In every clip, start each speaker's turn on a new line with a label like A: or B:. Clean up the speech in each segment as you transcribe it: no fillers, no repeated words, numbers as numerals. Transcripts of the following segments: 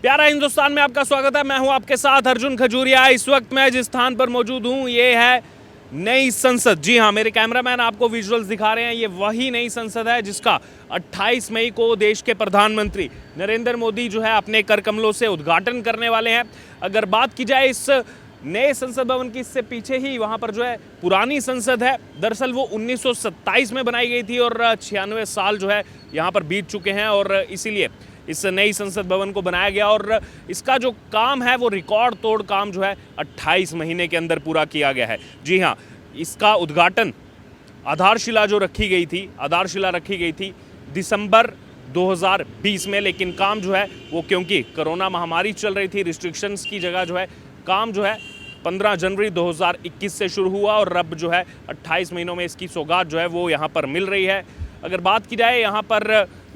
A: प्यारा हिंदुस्तान में आपका स्वागत है। मैं हूं आपके साथ अर्जुन खजूरिया। इस वक्त मैं जिस स्थान पर मौजूद हूं ये है नई संसद। जी हां, मेरे कैमरामैन आपको विजुअल्स दिखा रहे हैं। ये वही नई संसद है जिसका 28 मई को देश के प्रधानमंत्री नरेंद्र मोदी जो है अपने कर कमलों से उद्घाटन करने वाले हैं। अगर बात की जाए इस नए संसद भवन की, इससे पीछे ही वहां पर जो है पुरानी संसद है। दरअसल वो 1927 में बनाई गई थी और 96 साल जो है यहाँ पर बीत चुके हैं और इसीलिए इस नई संसद भवन को बनाया गया। और इसका जो काम है वो रिकॉर्ड तोड़ काम जो है 28 महीने के अंदर पूरा किया गया है। जी हाँ, इसका उद्घाटन आधारशिला रखी गई थी दिसंबर 2020 में, लेकिन काम जो है वो क्योंकि कोरोना महामारी चल रही थी, रिस्ट्रिक्शंस की जगह जो है काम जो है 15 जनवरी 2021 से शुरू हुआ और अब जो है 28 महीनों में इसकी सौगात जो है वो यहाँ पर मिल रही है। अगर बात की जाए, यहाँ पर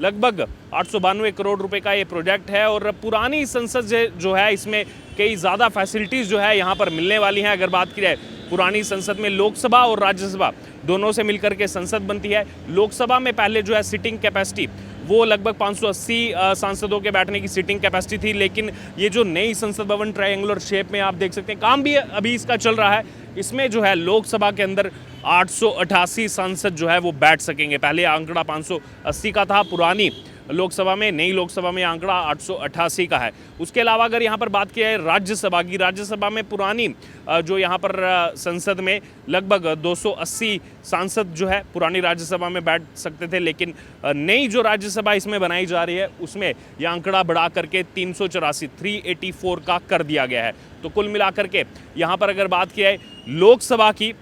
A: लगभग 892 करोड़ रुपए का ये प्रोजेक्ट है और पुरानी संसद जो है इसमें कई ज़्यादा फैसिलिटीज़ जो है यहाँ पर मिलने वाली हैं। अगर बात की जाए, पुरानी संसद में लोकसभा और राज्यसभा दोनों से मिलकर के संसद बनती है। लोकसभा में पहले जो है सिटिंग कैपेसिटी वो लगभग 580 सांसदों के बैठने की सिटिंग कैपेसिटी थी, लेकिन ये जो नई संसद भवन ट्रायंगुलर शेप में आप देख सकते हैं, काम भी अभी इसका चल रहा है। इसमें जो है लोकसभा के अंदर 888 सांसद जो है वो बैठ सकेंगे। पहले आंकड़ा 580 का था पुरानी लोकसभा में, नई लोकसभा में आंकड़ा 888 का है। उसके अलावा अगर यहाँ पर बात की जाए राज्यसभा की, राज्यसभा में पुरानी जो यहाँ पर संसद में लगभग 280 सांसद जो है पुरानी राज्यसभा में बैठ सकते थे, लेकिन नई जो राज्यसभा इसमें बनाई जा रही है उसमें यह आंकड़ा बढ़ा करके 384 का कर दिया गया है। तो कुल मिलाकर के यहाँ पर अगर बात की जाए लोकसभा की,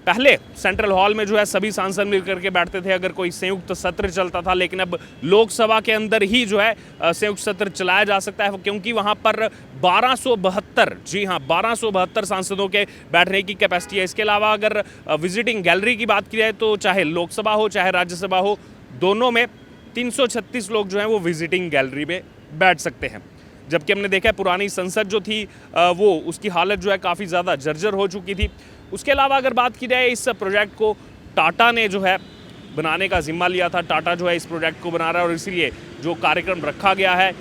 A: पहले सेंट्रल हॉल में जो है सभी सांसद मिलकर के बैठते थे अगर कोई संयुक्त सत्र चलता था, लेकिन अब लोकसभा के अंदर ही जो है संयुक्त सत्र चलाया जा सकता है, क्योंकि वहां पर 1272, जी हाँ 1272 सांसदों के बैठने की कैपेसिटी है। इसके अलावा अगर विजिटिंग गैलरी की बात की जाए तो चाहे लोकसभा हो चाहे राज्यसभा हो, दोनों में 336 लोग जो हैं वो विजिटिंग गैलरी में बैठ सकते हैं। जबकि हमने देखा है पुरानी संसद जो थी वो उसकी हालत जो है काफ़ी ज़्यादा जर्जर हो चुकी थी। उसके अलावा अगर बात की जाए, इस प्रोजेक्ट को टाटा ने जो है बनाने का जिम्मा लिया था। टाटा जो है इस प्रोजेक्ट को बना रहा है और इसीलिए जो कार्यक्रम रखा गया है,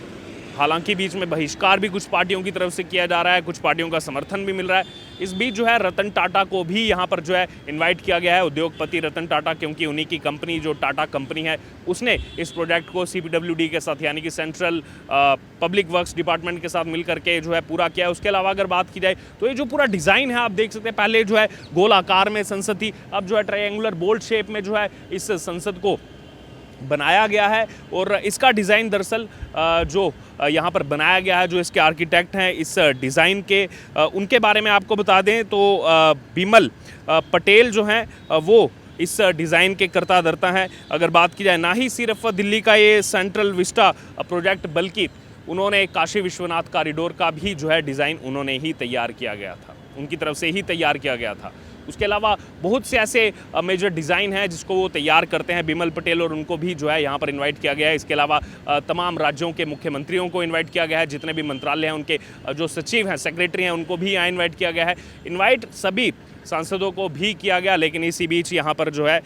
A: हालांकि बीच में बहिष्कार भी कुछ पार्टियों की तरफ से किया जा रहा है, कुछ पार्टियों का समर्थन भी मिल रहा है। इस बीच जो है रतन टाटा को भी यहाँ पर जो है इनवाइट किया गया है, उद्योगपति रतन टाटा, क्योंकि उन्हीं की कंपनी जो टाटा कंपनी है उसने इस प्रोजेक्ट को CPWD के साथ यानी कि सेंट्रल पब्लिक वर्क्स डिपार्टमेंट के साथ मिल करके जो है पूरा किया है। उसके अलावा अगर बात की जाए तो ये जो पूरा डिज़ाइन है आप देख सकते हैं, पहले जो है गोल आकार में संसद थी, अब जो है ट्रायंगुलर बोल्ड शेप में जो है इस संसद को बनाया गया है। और इसका डिज़ाइन दरअसल जो यहाँ पर बनाया गया है, जो इसके आर्किटेक्ट हैं इस डिज़ाइन के, उनके बारे में आपको बता दें तो बिमल पटेल जो हैं वो इस डिज़ाइन के कर्ता धर्ता हैं। अगर बात की जाए, ना ही सिर्फ दिल्ली का ये सेंट्रल विस्टा प्रोजेक्ट, बल्कि उन्होंने काशी विश्वनाथ कॉरिडोर का भी जो है डिज़ाइन उन्होंने ही तैयार किया गया था, उनकी तरफ से ही तैयार किया गया था। उसके अलावा बहुत से ऐसे मेजर डिज़ाइन हैं जिसको वो तैयार करते हैं बिमल पटेल, और उनको भी जो है यहाँ पर इनवाइट किया गया है। इसके अलावा तमाम राज्यों के मुख्यमंत्रियों को इनवाइट किया गया है, जितने भी मंत्रालय हैं उनके जो सचिव हैं, सेक्रेटरी हैं, उनको भी यहाँ इनवाइट किया गया है। इनवाइट सभी सांसदों को भी किया गया, लेकिन इसी बीच यहाँ पर जो है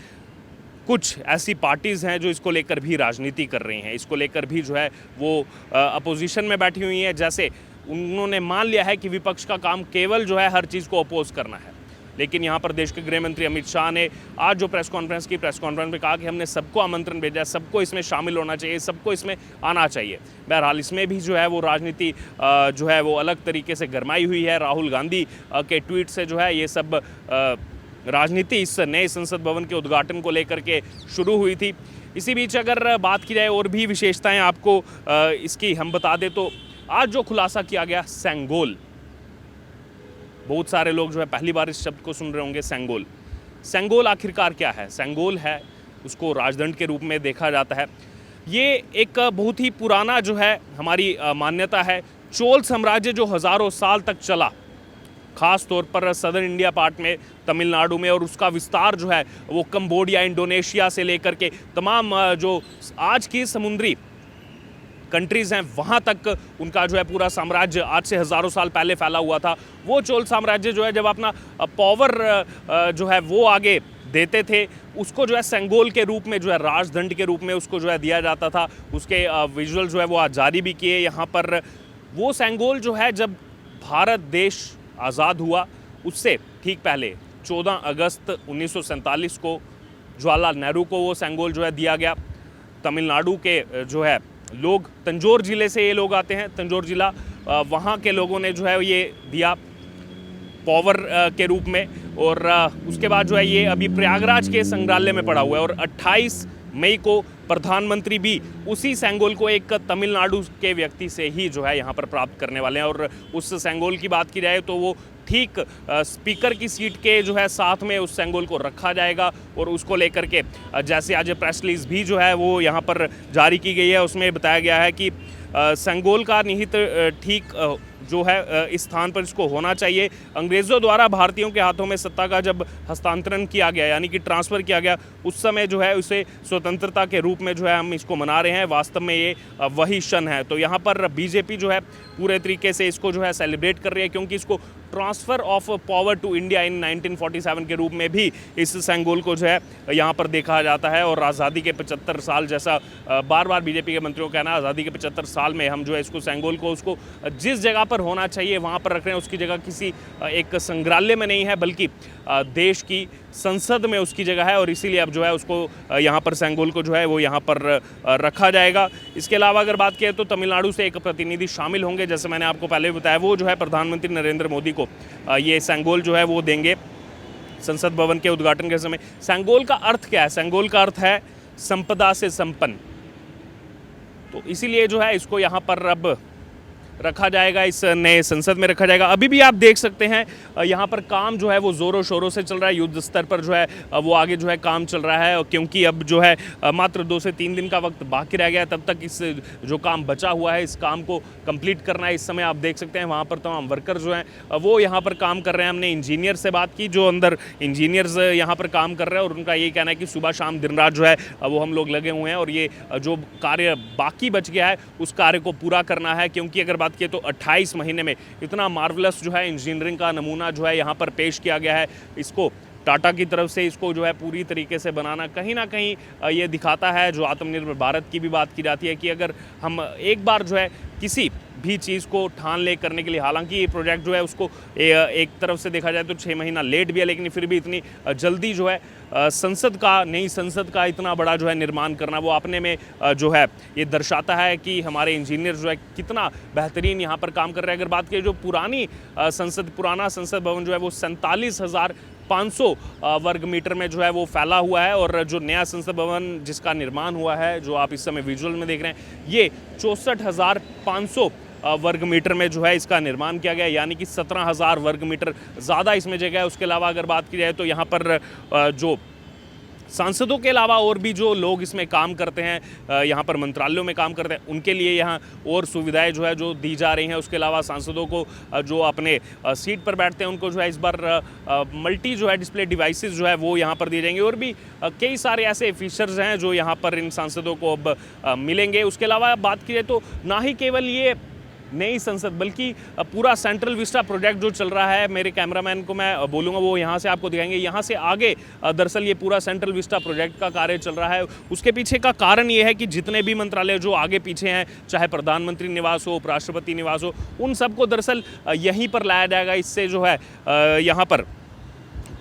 A: कुछ ऐसी पार्टीज़ हैं जो इसको लेकर भी राजनीति कर रही हैं, इसको लेकर भी जो है वो अपोजिशन में बैठी हुई हैं। जैसे उन्होंने मान लिया है कि विपक्ष का काम केवल जो है हर चीज़ को अपोज करना है, लेकिन यहाँ पर देश के गृह मंत्री अमित शाह ने आज जो प्रेस कॉन्फ्रेंस में कहा कि हमने सबको आमंत्रण भेजा है, सबको इसमें शामिल होना चाहिए, सबको इसमें आना चाहिए। बहरहाल इसमें भी जो है वो राजनीति जो है वो अलग तरीके से गरमाई हुई है। राहुल गांधी के ट्वीट से जो है ये सब राजनीति इस नए संसद भवन के उद्घाटन को लेकर के शुरू हुई थी। इसी बीच अगर बात की जाए और भी विशेषताएँ आपको इसकी हम बता दें तो आज जो खुलासा किया गया सेंगोल, बहुत सारे लोग जो है पहली बार इस शब्द को सुन रहे होंगे, सेंगोल। सेंगोल आखिरकार क्या है? सेंगोल है, उसको राजदंड के रूप में देखा जाता है। ये एक बहुत ही पुराना जो है हमारी मान्यता है। चोल साम्राज्य जो हज़ारों साल तक चला, ख़ास तौर पर सदर्न इंडिया पार्ट में, तमिलनाडु में, और उसका विस्तार जो है वो कंबोडिया, इंडोनेशिया से लेकर के तमाम जो आज की समुद्री कंट्रीज़ हैं वहाँ तक उनका जो है पूरा साम्राज्य आज से हज़ारों साल पहले फैला हुआ था। वो चोल साम्राज्य जो है जब अपना पावर जो है वो आगे देते थे, उसको जो है सेंगोल के रूप में जो है राजदंड के रूप में उसको जो है दिया जाता था। उसके विजुअल जो है वो आज जारी भी किए। यहाँ पर वो सेंगोल जो है जब भारत देश आज़ाद हुआ उससे ठीक पहले 14 अगस्त 1947 को जवाहरलाल नेहरू को वो सेंगोल जो है दिया गया। तमिलनाडु के जो है लोग, तंजौर ज़िले से ये लोग आते हैं, तंजौर ज़िला, वहाँ के लोगों ने जो है ये दिया पॉवर के रूप में। और उसके बाद जो है ये अभी प्रयागराज के संग्रहालय में पड़ा हुआ है। और 28 मई को प्रधानमंत्री भी उसी सेंगोल को एक तमिलनाडु के व्यक्ति से ही जो है यहाँ पर प्राप्त करने वाले हैं। और उस सेंगोल की बात की जाए तो वो ठीक स्पीकर की सीट के जो है साथ में उस सेंगोल को रखा जाएगा। और उसको लेकर के जैसे आज प्रेस रिलीज भी जो है वो यहाँ पर जारी की गई है, उसमें बताया गया है कि सेंगोल का निहित ठीक जो है इस स्थान पर इसको होना चाहिए। अंग्रेज़ों द्वारा भारतीयों के हाथों में सत्ता का जब हस्तांतरण किया गया, यानी कि ट्रांसफ़र किया गया, उस समय जो है उसे स्वतंत्रता के रूप में जो है हम इसको मना रहे हैं। वास्तव में ये वही क्षण है। तो यहाँ पर बीजेपी जो है पूरे तरीके से इसको जो है सेलिब्रेट कर रही है, क्योंकि इसको transfer of power to India in 1947 के रूप में भी इस सेंगोल को जो है यहाँ पर देखा जाता है। और आज़ादी के 75 साल, जैसा बार बार बीजेपी के मंत्रियों का कहना है, आज़ादी के 75 साल में हम जो है इसको सेंगोल को उसको जिस जगह पर होना चाहिए वहाँ पर रख रहे हैं। उसकी जगह किसी एक संग्रहालय में नहीं है, बल्कि देश की संसद में उसकी जगह है। और इसीलिए अब जो है उसको यहाँ पर सेंगोल को जो है वो यहाँ पर रखा जाएगा। इसके अलावा अगर बात करें तो तमिलनाडु से एक प्रतिनिधि शामिल होंगे, जैसे मैंने आपको पहले बताया। वो जो है प्रधानमंत्री नरेंद्र मोदी को ये सेंगोल जो है वो देंगे संसद भवन के उद्घाटन के समय। सेंगोल का अर्थ क्या है? सेंगोल का अर्थ है संपदा से संपन्न। तो इसीलिए जो है इसको यहाँ पर अब रखा जाएगा, इस नए संसद में रखा जाएगा। अभी भी आप देख सकते हैं यहाँ पर काम जो है वो ज़ोरों शोरों से चल रहा है। युद्ध स्तर पर जो है वो आगे जो है काम चल रहा है, क्योंकि अब जो है मात्र 2 से 3 दिन का वक्त बाकी रह गया है। तब तक इस जो काम बचा हुआ है इस काम को कंप्लीट करना है। इस समय आप देख सकते हैं वहाँ पर तमाम वर्कर जो हैं वो यहाँ पर काम कर रहे हैं। हमने इंजीनियर से बात की, जो अंदर इंजीनियर्स यहाँ पर काम कर रहे हैं, और उनका ये कहना है कि सुबह शाम दिन रात जो है वो हम लोग लगे हुए हैं। और ये जो कार्य बाकी बच गया है उस कार्य को पूरा करना है, क्योंकि अगर बात की तो 28 महीने में इतना मार्वलस जो है इंजीनियरिंग का नमूना जो है यहाँ पर पेश किया गया है। इसको टाटा की तरफ से इसको जो है पूरी तरीके से बनाना कहीं ना कहीं ये दिखाता है, जो आत्मनिर्भर भारत की भी बात की जाती है, कि अगर हम एक बार जो है किसी भी चीज़ को ठान ले करने के लिए, हालांकि ये प्रोजेक्ट जो है उसको एक तरफ से देखा जाए तो 6 महीना लेट भी है, लेकिन फिर भी इतनी जल्दी जो है नई संसद का इतना बड़ा जो है निर्माण करना, वो अपने में जो है ये दर्शाता है कि हमारे इंजीनियर जो है कितना बेहतरीन यहाँ पर काम कर रहे हैं। अगर बात करें जो पुराना संसद भवन जो है वो 47,500 वर्ग मीटर में जो है वो फैला हुआ है। और जो नया संसद भवन जिसका निर्माण हुआ है, जो आप इस समय विजुअल में देख रहे हैं, ये 64,500 वर्ग मीटर में जो है इसका निर्माण किया गया, यानी कि 17,000 वर्ग मीटर ज़्यादा इसमें जगह है। उसके अलावा अगर बात की जाए तो यहाँ पर जो सांसदों के अलावा और भी जो लोग इसमें काम करते हैं, यहाँ पर मंत्रालयों में काम करते हैं, उनके लिए यहाँ और सुविधाएं जो है जो दी जा रही हैं। उसके अलावा सांसदों को जो अपने सीट पर बैठते हैं उनको जो है इस बार मल्टी जो है डिस्प्ले डिवाइसेस जो है वो यहाँ पर दिए जाएंगे। और भी कई सारे ऐसे फीचर्स हैं जो यहाँ पर इन सांसदों को अब मिलेंगे। उसके अलावा बात की जाए तो ना ही केवल ये नई संसद बल्कि पूरा सेंट्रल विस्टा प्रोजेक्ट जो चल रहा है, मेरे कैमरामैन को मैं बोलूँगा वो यहाँ से आपको दिखाएंगे। यहाँ से आगे दरअसल ये पूरा सेंट्रल विस्टा प्रोजेक्ट का कार्य चल रहा है। उसके पीछे का कारण ये है कि जितने भी मंत्रालय जो आगे पीछे हैं, चाहे प्रधानमंत्री निवास हो, उपराष्ट्रपति निवास हो, उन सबको दरअसल यहीं पर लाया जाएगा। इससे जो है यहाँ पर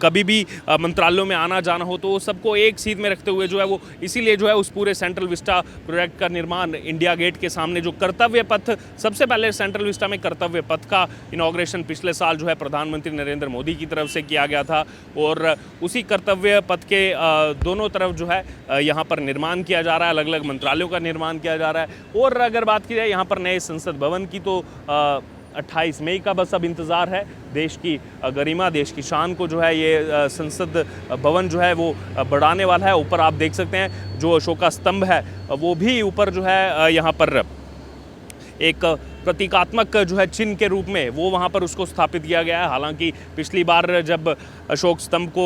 A: कभी भी मंत्रालयों में आना जाना हो तो सबको एक सीट में रखते हुए जो है वो, इसीलिए जो है उस पूरे सेंट्रल विस्टा प्रोजेक्ट का निर्माण इंडिया गेट के सामने जो कर्तव्य पथ, सबसे पहले सेंट्रल विस्टा में कर्तव्य पथ का इनॉग्रेशन पिछले साल जो है प्रधानमंत्री नरेंद्र मोदी की तरफ से किया गया था। और उसी कर्तव्य पथ के दोनों तरफ जो है यहाँ पर निर्माण किया जा रहा है, अलग अलग मंत्रालयों का निर्माण किया जा रहा है। और अगर बात की जाए यहाँ पर नए संसद भवन की तो 28 मई का बस अब इंतज़ार है। देश की गरिमा, देश की शान को जो है ये संसद भवन जो है वो बढ़ाने वाला है। ऊपर आप देख सकते हैं जो अशोका स्तंभ है वो भी ऊपर जो है यहाँ पर एक प्रतीकात्मक जो है चिन्ह के रूप में वो वहाँ पर उसको स्थापित किया गया है। हालांकि पिछली बार जब अशोक स्तंभ को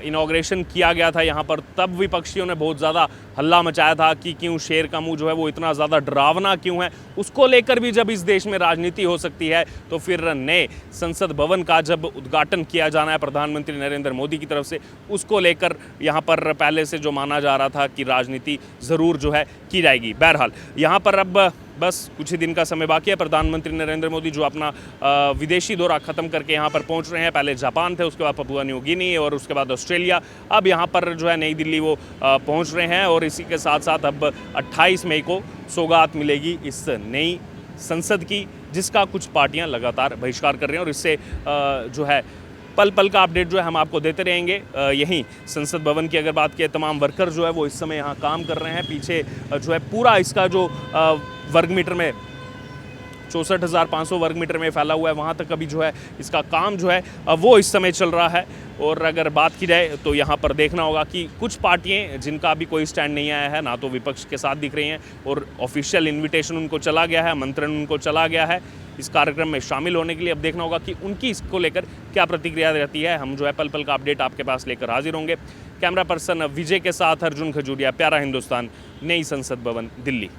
A: इनॉग्रेशन किया गया था यहाँ पर, तब विपक्षियों ने बहुत ज़्यादा हल्ला मचाया था कि क्यों शेर का मुंह जो है वो इतना ज़्यादा डरावना क्यों है। उसको लेकर भी जब इस देश में राजनीति हो सकती है तो फिर नए संसद भवन का जब उद्घाटन किया जाना है प्रधानमंत्री नरेंद्र मोदी की तरफ से, उसको लेकर यहाँ पर पहले से जो माना जा रहा था कि राजनीति ज़रूर जो है की जाएगी। बहरहाल यहाँ पर अब बस कुछ ही दिन का समय बाकी है। प्रधानमंत्री नरेंद्र मोदी जो अपना विदेशी दौरा ख़त्म करके यहाँ पर पहुँच रहे हैं, पहले जापान थे, उसके बाद पपुआ न्यू गिनी और उसके बाद ऑस्ट्रेलिया, अब यहाँ पर जो है नई दिल्ली वो पहुँच रहे हैं। और इसी के साथ साथ अब 28 मई को सौगात मिलेगी इस नई संसद की, जिसका कुछ पार्टियां लगातार बहिष्कार कर रही हैं। और इससे जो है पल पल का अपडेट जो है हम आपको देते रहेंगे। यहीं संसद भवन की अगर बात किए, तमाम वर्कर जो है वो इस समय यहाँ काम कर रहे हैं। पीछे जो है पूरा इसका जो वर्ग मीटर में 64,500 वर्ग मीटर में फैला हुआ है, वहाँ तक अभी जो है इसका काम जो है वो इस समय चल रहा है। और अगर बात की जाए तो यहाँ पर देखना होगा कि कुछ पार्टियाँ जिनका अभी कोई स्टैंड नहीं आया है, ना तो विपक्ष के साथ दिख रही हैं और ऑफिशियल इन्विटेशन उनको चला गया है, आमंत्रण उनको चला गया है इस कार्यक्रम में शामिल होने के लिए। अब देखना होगा कि उनकी इसको लेकर क्या प्रतिक्रिया रहती है। हम जो है पल पल का अपडेट आपके पास लेकर हाजिर होंगे। कैमरा पर्सन विजय के साथ अर्जुन खजूरिया, प्यारा हिंदुस्तान, नई संसद भवन, दिल्ली।